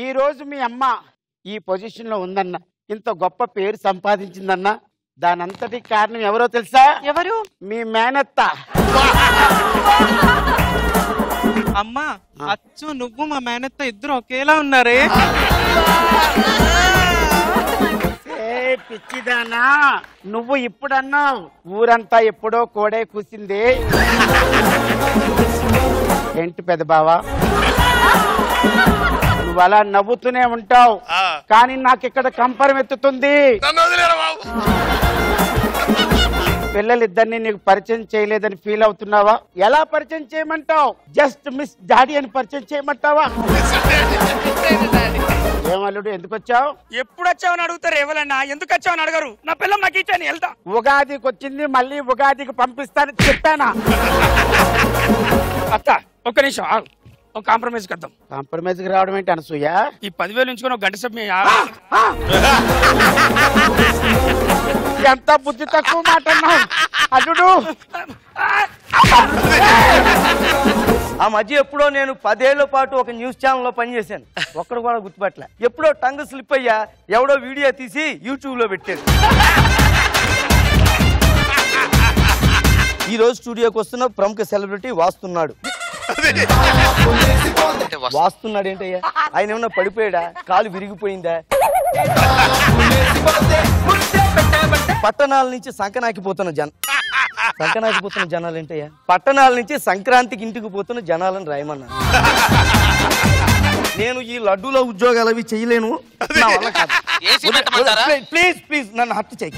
ఈ రోజు మీ అమ్మ ఈ పొజిషన్ లో ఉందన్న, ఇంత గొప్ప పేరు సంపాదించిందన్న, దానంతటి కారణం ఎవరో తెలుసా? ఎవరు? మీ మేనత్త. అమ్మా, అచ్చు నువ్వు మా మేనత్త ఇద్దరు ఒకేలా ఉన్నారే. పిచ్చిదానా, నువ్వు ఇప్పుడన్నావు, ఊరంతా ఎప్పుడో కోడే కూసింది. ఏంటి పెద్ద బావా, నువ్వు అలా నవ్వుతూనే ఉంటావు, కానీ నాకు ఇక్కడ కంపరం ఎత్తుతుంది. పిల్లలిద్దరిని నీకు పరిచయం చేయలేదని ఫీల్ అవుతున్నావా? ఎలా పరిచయం చేయమంటావు? జస్ట్ మిస్ డాడీ అని పరిచయం చేయమంటావా? ఏమల్లుడు, ఎందుకు వచ్చావు? ఎప్పుడు వచ్చావని అడుగుతారు ఎవరన్నా, ఎందుకు వచ్చావని అడగరు. నా పిల్లం నాకు ఇచ్చాను, వెళ్తా. ఉగాదికి వచ్చింది, మళ్ళీ ఉగాదికి పంపిస్తానని చెప్పానా? అత్త ఒక్క నిమిషం ఆగు, ఒక కాంప్రమైజ్ కద్దాం. కాంప్రమైజ్ కి రావడం ఏంటి అనసూయ? ఈ 10,000 ఉంచుకొని ఒక గంట సేపు ఎంత బుద్ధి తక్కువ మాట అన్నావు అల్లుడు. ఆ మధ్య ఎప్పుడో నేను 10 ఏళ్ల పాటు ఒక న్యూస్ ఛానల్లో పనిచేశాను. ఒక్కడు కూడా గుర్తుపట్టలే. ఎప్పుడో టంగ్ స్లిప్ అయ్యా, ఎవడో వీడియో తీసి యూట్యూబ్ లో పెట్టాడు. ఈ రోజు స్టూడియోకి వస్తున్న ప్రముఖ సెలబ్రిటీ వాస్తున్నాడు. వాస్తున్నాడు ఏంటయ్యా? ఆయన ఏమన్నా పడిపోయాడా? కాలు విరిగిపోయిందా? పట్టణాల నుంచి సంకనాకిపోతున్న జనాలు ఏంటయ్యా? పట్టణాల నుంచి సంక్రాంతికి ఇంటికి పోతున్న జనాలను రాయమన్నా. నేను ఈ లడ్డూలో ఉద్యోగాలు అవి చేయలేను, నా వల్ల కాదు. ప్లీజ్ ప్లీజ్ నన్ను హత్య చేయి.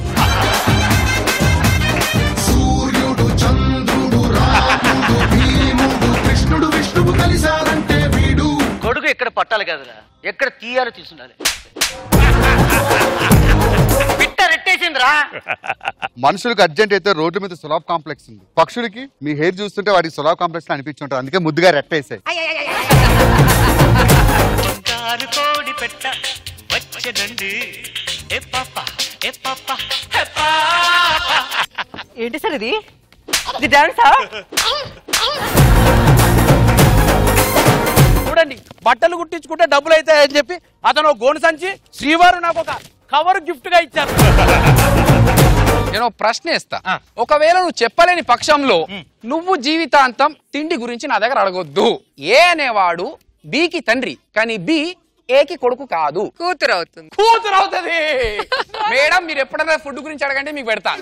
సూర్యుడు చంద్రుడు రాముడు భీముడు కృష్ణుడు విష్ణువు కలిసారంటే వీడు. కొడుకు ఎక్కడ పట్టాలి కదరా, ఎక్కడ తీయాలో తీసుండాలి. మనుషులకు అర్జెంట్ అయితే రోడ్డు మీద సులాబ్ కాంప్లెక్స్ ఉంది, పక్షులకి మీ హెయిర్ చూస్తుంటే వాటికి సులాబ్ కాంప్లెక్స్ అనిపించుంటారు, అందుకే ముద్దుగా రెట్టేసాయి. ఏంటి సార్ ఇది డాన్సా? చూడండి, బట్టలు కుట్టించుకుంటే డబ్బులు అవుతాయని చెప్పి అతను గోను సంచి శ్రీవారు నాకు ఒక కవర్ గిఫ్ట్ గా ఇచ్చారు. నేను ప్రశ్న ఇస్తా, ఒకవేళ నువ్వు చెప్పలేని పక్షంలో నువ్వు జీవితాంతం తిండి గురించి నా దగ్గర అడగొద్దు. ఏ అనేవాడు బికి తండ్రి, కానీ బి ఏకి కొడుకు కాదు, కూతురు అవుతుంది. మేడం, మీరు ఎప్పుడైనా ఫుడ్ గురించి అడగంటే మీకు పెడతా.